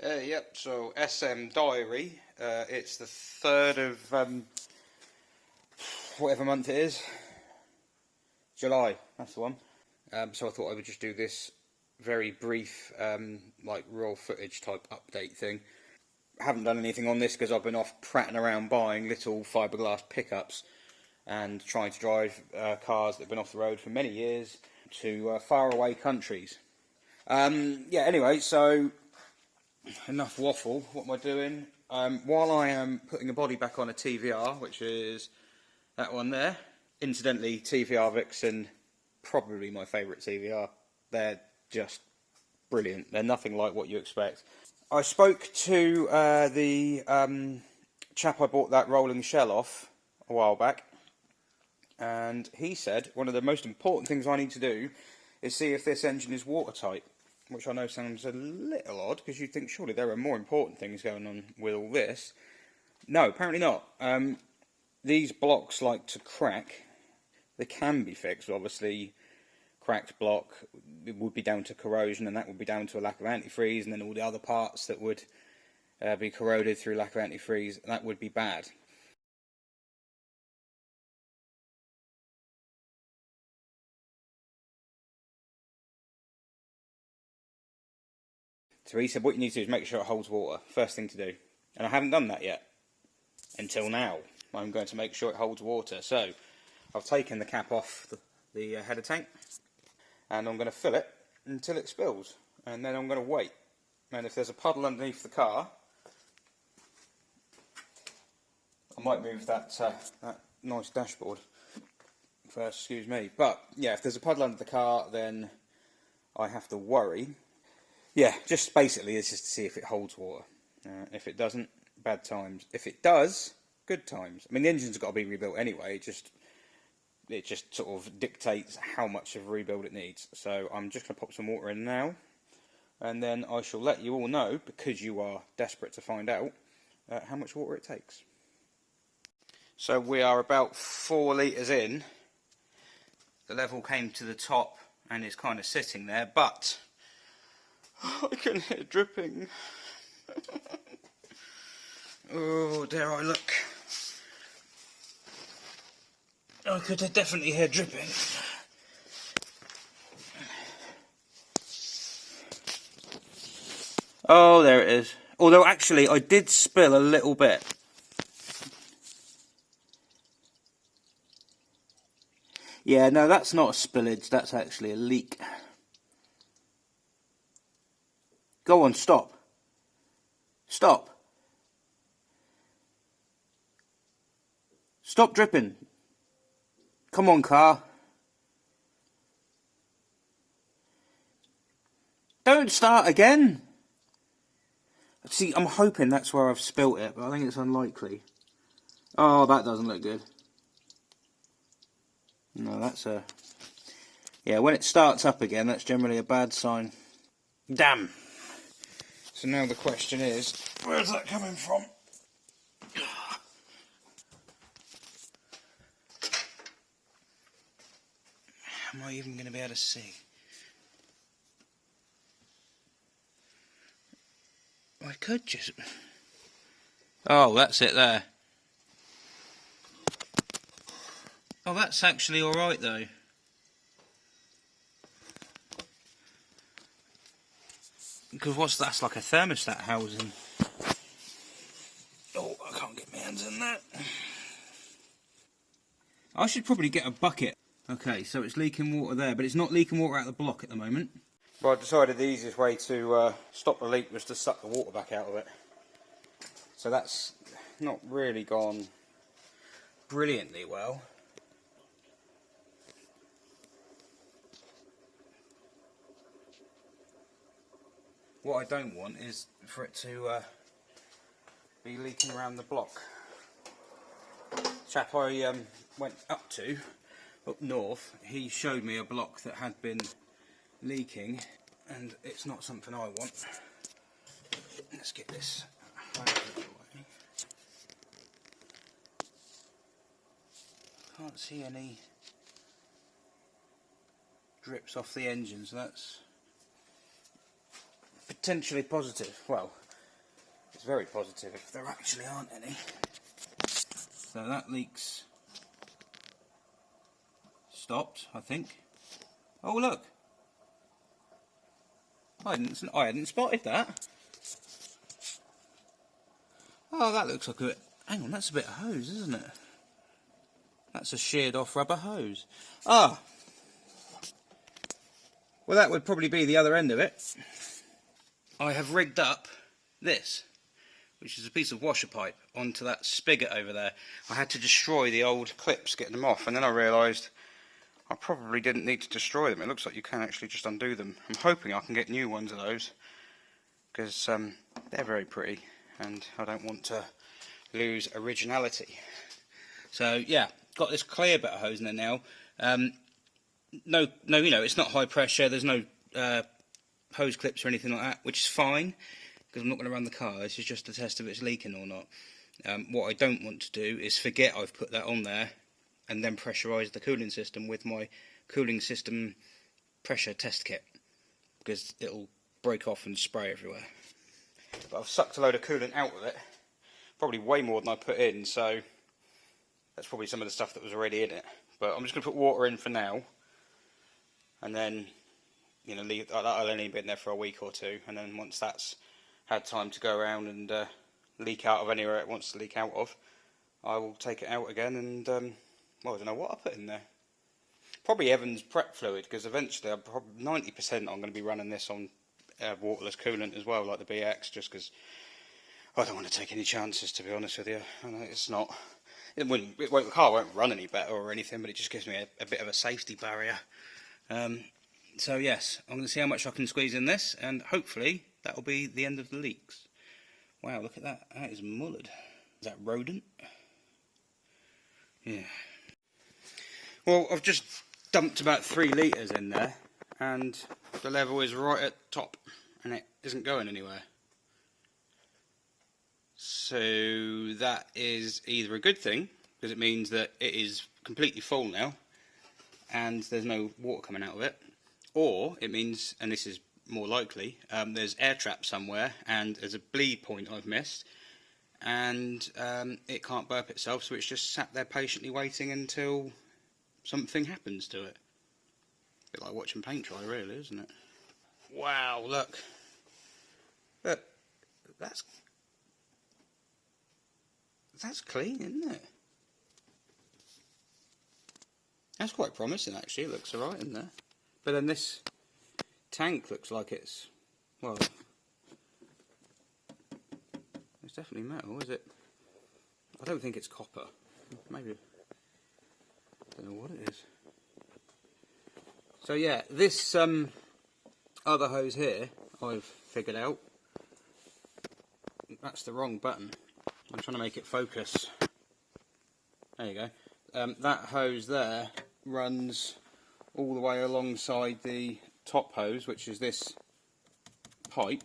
Yep, so SM Diary, it's the 3rd of whatever month it is, July, that's the one. So I thought I would just do this very brief, like raw footage type update thing. I haven't done anything on this because I've been off prattling around buying little fiberglass pickups and trying to drive cars that have been off the road for many years to faraway countries. Yeah, anyway, so enough waffle. What am I doing? While I am putting a body back on a TVR, which is that one there. Incidentally, TVR Vixen, probably my favourite TVR. They're just brilliant. They're nothing like what you expect. I spoke to the chap I bought that rolling shell off a while back, and he said one of the most important things I need to do is see if this engine is watertight, which I know sounds a little odd because you'd think surely there are more important things going on with all this. No, apparently not. These blocks like to crack. They can be fixed, obviously. Cracked block, it would be down to corrosion, and that would be down to a lack of antifreeze, and then all the other parts that would be corroded through lack of antifreeze, that would be bad. So he said what you need to do is make sure it holds water, first thing to do. And I haven't done that yet, until now. I'm going to make sure it holds water. So I've taken the cap off the header tank, and I'm going to fill it until it spills, and then I'm going to wait. And if there's a puddle underneath the car, I might move that nice dashboard first, excuse me. But yeah, if there's a puddle under the car, then I have to worry. Yeah, just basically this is to see if it holds water. If it doesn't, bad times. If it does, good times. I mean, the engine's got to be rebuilt anyway. It just sort of dictates how much of a rebuild it needs. So I'm just going to pop some water in now, and then I shall let you all know, because you are desperate to find out, how much water it takes. So we are about 4 litres in. The level came to the top and is kind of sitting there, but I can hear dripping. Oh, dare I look? I could definitely hear dripping. Oh, there it is. Although actually I did spill a little bit. Yeah, no, that's not a spillage, that's actually a leak. Go on, stop. Stop. Stop dripping. Come on, car. Don't start again. See, I'm hoping that's where I've spilt it, but I think it's unlikely. Oh, that doesn't look good. No, that's a... Yeah, when it starts up again, that's generally a bad sign. Damn. So now the question is, where's that coming from? Am I even going to be able to see? I could just... Oh, that's it there. Oh, that's actually alright though. Because that's like a thermostat housing. Oh, I can't get my hands in that. I should probably get a bucket. Okay, so it's leaking water there, but it's not leaking water out of the block at the moment. Well, I decided the easiest way to stop the leak was to suck the water back out of it. So that's not really gone brilliantly well. What I don't want is for it to be leaking around the block. The chap I went up north, he showed me a block that had been leaking, and it's not something I want. Let's get this out of the way. Can't see any drips off the engine, so that's potentially positive. Well, is very positive if there actually aren't any. So that leak's stopped, I think. Oh look! I hadn't spotted that. Oh, that looks like a... Hang on, that's a bit of hose, isn't it? That's a sheared off rubber hose. Ah! Well, that would probably be the other end of it. I have rigged up this, which is a piece of washer pipe, onto that spigot over there. I had to destroy the old clips getting them off, and then I realised I probably didn't need to destroy them. It looks like you can actually just undo them. I'm hoping I can get new ones of those, because they're very pretty, and I don't want to lose originality. So yeah, got this clear bit of hose in there now. No, you know, it's not high pressure. There's no hose clips or anything like that, which is fine, because I'm not going to run the car. This is just a test if it's leaking or not. What I don't want to do is forget I've put that on there and then pressurise the cooling system with my cooling system pressure test kit, because it'll break off and spray everywhere. But I've sucked a load of coolant out of it, probably way more than I put in, so that's probably some of the stuff that was already in it. But I'm just going to put water in for now, and then, you know, leave that'll only be in there for a week or two, and then once that's had time to go around and leak out of anywhere it wants to leak out of, I will take it out again and well, I don't know what I put in there. Probably Evans prep fluid, because eventually, 90% I'm going to be running this on waterless coolant as well, like the BX, just because I don't want to take any chances, to be honest with you. I know it's not. The car won't run any better or anything, but it just gives me a bit of a safety barrier. So yes, I'm going to see how much I can squeeze in this, and hopefully that will be the end of the leaks. Wow, look at that. That is mullered. Is that rodent? Yeah. Well, I've just dumped about 3 litres in there, and the level is right at top, and it isn't going anywhere. So that is either a good thing, because it means that it is completely full now, and there's no water coming out of it, or it means, and this is more likely, there's air trap somewhere, and there's a bleed point I've missed, and it can't burp itself, so it's just sat there patiently waiting until something happens to it. A bit like watching paint dry, really, isn't it? Wow, look. Look, that's clean, isn't it? That's quite promising, actually. It looks alright in there. But then this tank looks like it's, well, it's definitely metal, is it? I don't think it's copper. Maybe, I don't know what it is. So yeah, this other hose here, I've figured out. That's the wrong button. I'm trying to make it focus. There you go. That hose there runs all the way alongside the top hose, which is this pipe,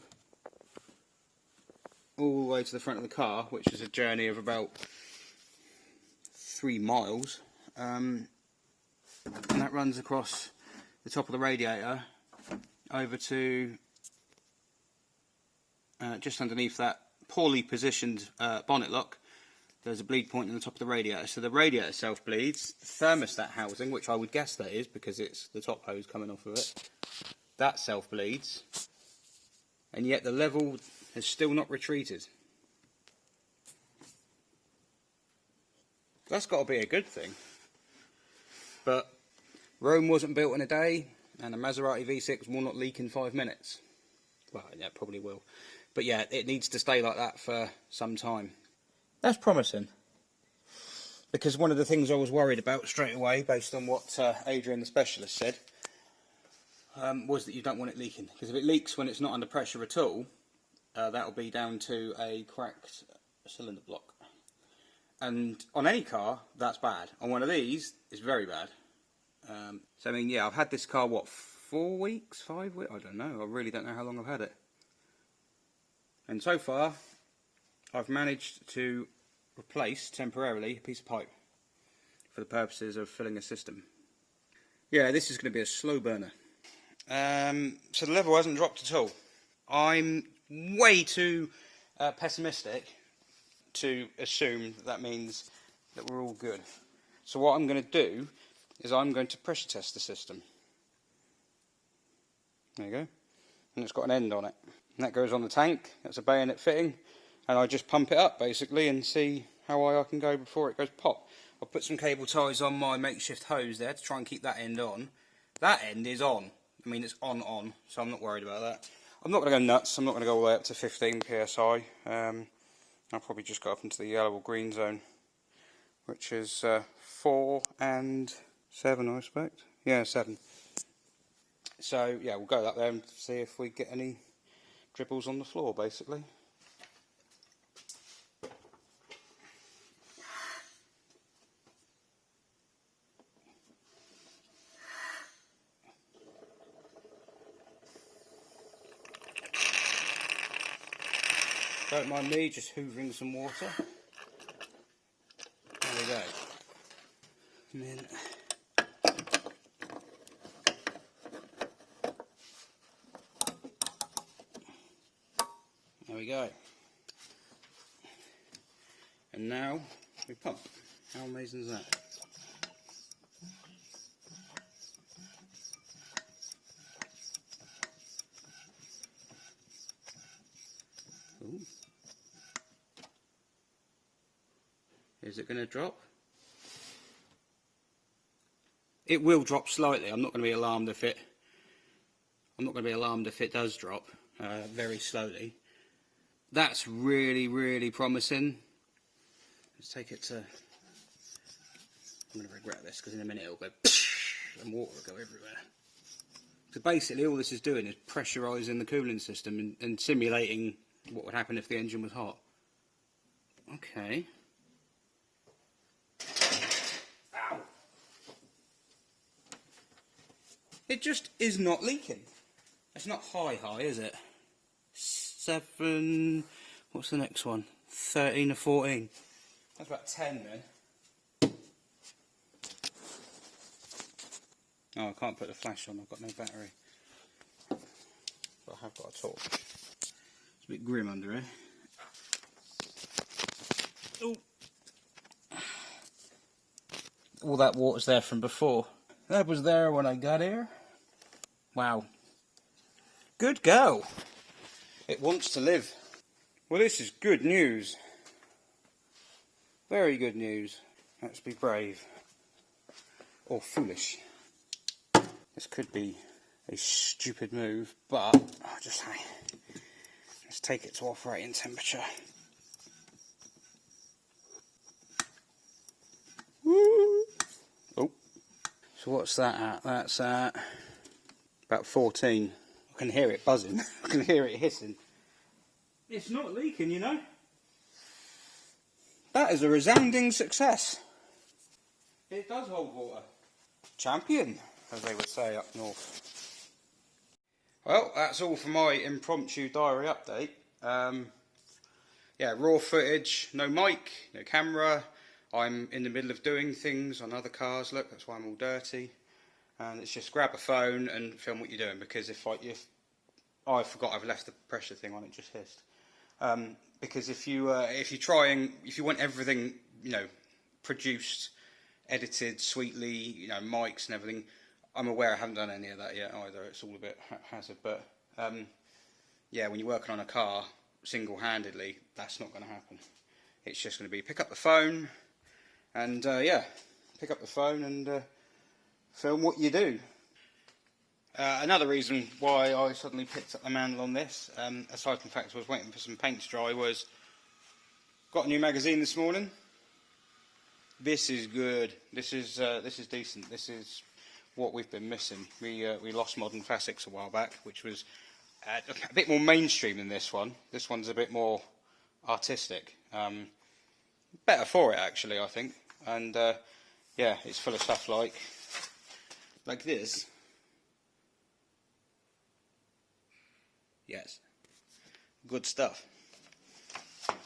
all the way to the front of the car, which is a journey of about 3 miles. And that runs across the top of the radiator over to just underneath that poorly positioned bonnet lock. There's a bleed point in the top of the radiator, so the radiator self bleeds. The thermostat housing, which I would guess that is because it's the top hose coming off of it, that self bleeds, and yet the level has still not retreated. That's got to be a good thing. But Rome wasn't built in a day, and a Maserati V6 will not leak in 5 minutes. Well, yeah, it probably will. But yeah, it needs to stay like that for some time. That's promising. Because one of the things I was worried about straight away, based on what Adrian the specialist said, was that you don't want it leaking. Because if it leaks when it's not under pressure at all, that'll be down to a cracked cylinder block. And on any car, that's bad. On one of these, it's very bad. So I mean, yeah, I've had this car, what, 4 weeks, 5 weeks? I don't know. I really don't know how long I've had it. And so far, I've managed to replace, temporarily, a piece of pipe for the purposes of filling a system. Yeah, this is going to be a slow burner. So the level hasn't dropped at all. I'm way too pessimistic to assume that means that we're all good. So what I'm going to do is I'm going to pressure test the system. There you go. And it's got an end on it. And that goes on the tank. That's a bayonet fitting. And I just pump it up basically and see how high I can go before it goes pop. I'll put some cable ties on my makeshift hose there to try and keep that end on. That end is on. I mean, it's on, so I'm not worried about that. I'm not going to go nuts. I'm not going to go all the way up to 15 psi. I'll probably just go up into the yellow or green zone, which is 4 and 7, I expect. Yeah, 7. So yeah, we'll go up there and see if we get any dribbles on the floor, basically. Don't mind me just hoovering some water. There we go. And then there we go. And now we pump. How amazing is that? Ooh. Is it going to drop? It will drop slightly. I'm not going to be alarmed if it. I'm not going to be alarmed if it does drop very slowly. That's really, really promising. Let's take it to. I'm going to regret this because in a minute it'll go and water will go everywhere. So basically, all this is doing is pressurising the cooling system and simulating what would happen if the engine was hot. Okay. Ow. It just is not leaking. It's not high, is it? 7. What's the next one? 13 or 14. That's about 10 then. Oh, I can't put the flash on. I've got no battery. But I have got a torch. It's a bit grim under here. Oh. All that water's there from before. That was there when I got here. Wow. Good go. It wants to live. Well, this is good news. Very good news. Let's be brave. Or foolish. This could be a stupid move, but I'll just say, let's take it to operating temperature. Woo! Oh. So what's that at? That's at about 14. I can hear it buzzing. I can hear it hissing. It's not leaking, you know. That is a resounding success. It does hold water. Champion, as they would say up north. Well, that's all for my impromptu diary update. Yeah, raw footage, no mic, no camera. I'm in the middle of doing things on other cars. Look, that's why I'm all dirty. And it's just grab a phone and film what you're doing, because if I forgot I've left the pressure thing on, it just hissed. Because if you want everything, you know, produced, edited sweetly, you know, mics and everything, I'm aware I haven't done any of that yet either. It's all a bit haphazard, but yeah, when you're working on a car single-handedly, that's not going to happen. It's just going to be pick up the phone and yeah, pick up the phone and film what you do. Another reason why I suddenly picked up the mantle on this, aside from the fact I was waiting for some paint to dry, was got a new magazine this morning. This is good. This is decent. This is what we've been missing. We lost Modern Classics a while back, which was a bit more mainstream than this one. This one's a bit more artistic. Better for it, actually, I think. And yeah, it's full of stuff like this. Yes, good stuff.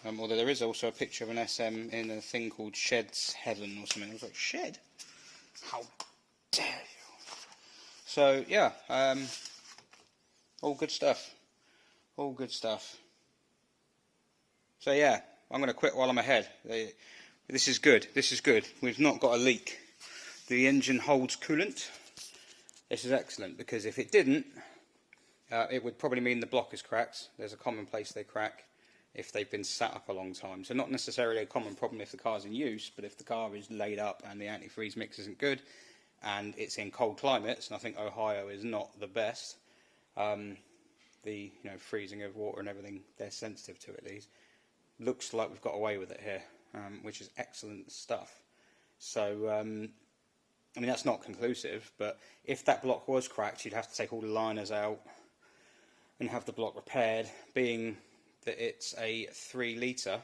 Although there is also a picture of an SM in a thing called Shed's Heaven or something. I was like, Shed? How dare you? So yeah, all good stuff. All good stuff. So yeah, I'm going to quit while I'm ahead. This is good. This is good. We've not got a leak. The engine holds coolant. This is excellent, because if it didn't, it would probably mean the block is cracked. There's a common place they crack if they've been sat up a long time. So not necessarily a common problem if the car's in use, but if the car is laid up and the antifreeze mix isn't good, and it's in cold climates, and I think Ohio is not the best, the freezing of water and everything, they're sensitive to it. These looks like we've got away with it here, which is excellent stuff. So I mean, that's not conclusive, but if that block was cracked, you'd have to take all the liners out and have the block repaired. Being that it's a 3 litre,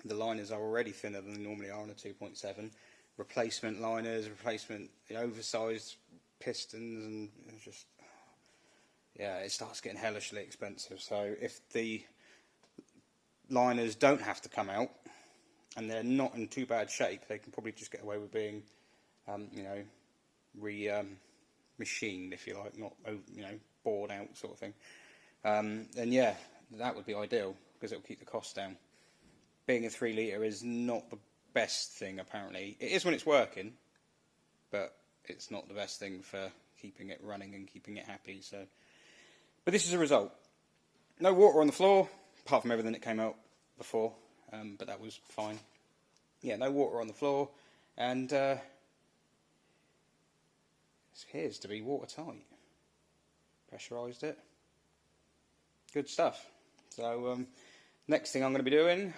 the liners are already thinner than they normally are on a 2.7. Replacement liners, replacement oversized pistons, and it's just, yeah, it starts getting hellishly expensive. So if the liners don't have to come out and they're not in too bad shape, they can probably just get away with being machined, if you like, not bored out sort of thing. Then yeah, that would be ideal, because it will keep the costs down. Being a 3 litre is not the best thing, apparently. It is when it's working, but it's not the best thing for keeping it running and keeping it happy. So, but this is a result. No water on the floor, apart from everything that came out before, but that was fine. Yeah, no water on the floor, and it appears to be watertight. Pressurised it. Good stuff. So next thing I'm going to be doing,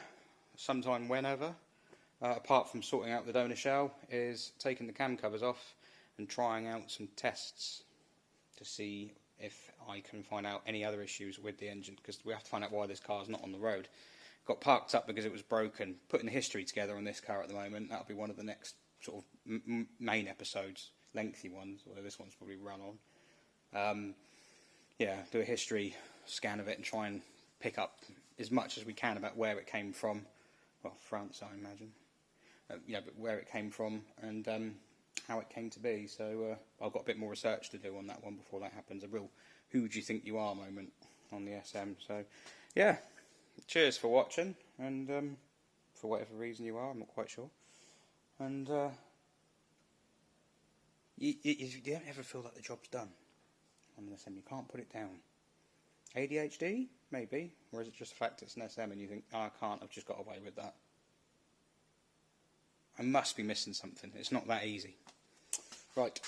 sometime whenever, apart from sorting out the donor shell, is taking the cam covers off and trying out some tests to see if I can find out any other issues with the engine, because we have to find out why this car's not on the road. Got parked up because it was broken. Putting the history together on this car at the moment, that'll be one of the next sort of main episodes, lengthy ones, although this one's probably run on. Yeah, do a history scan of it and try and pick up as much as we can about where it came from. Well, France, I imagine. But where it came from and how it came to be. So I've got a bit more research to do on that one before that happens. A real who do you think you are moment on the SM. So yeah, cheers for watching, and for whatever reason you are, I'm not quite sure. And you don't ever feel like the job's done on the SM. You can't put it down. ADHD? Maybe. Or is it just the fact it's an SM and you think, oh, I can't, I've just got away with that? I must be missing something. It's not that easy. Right.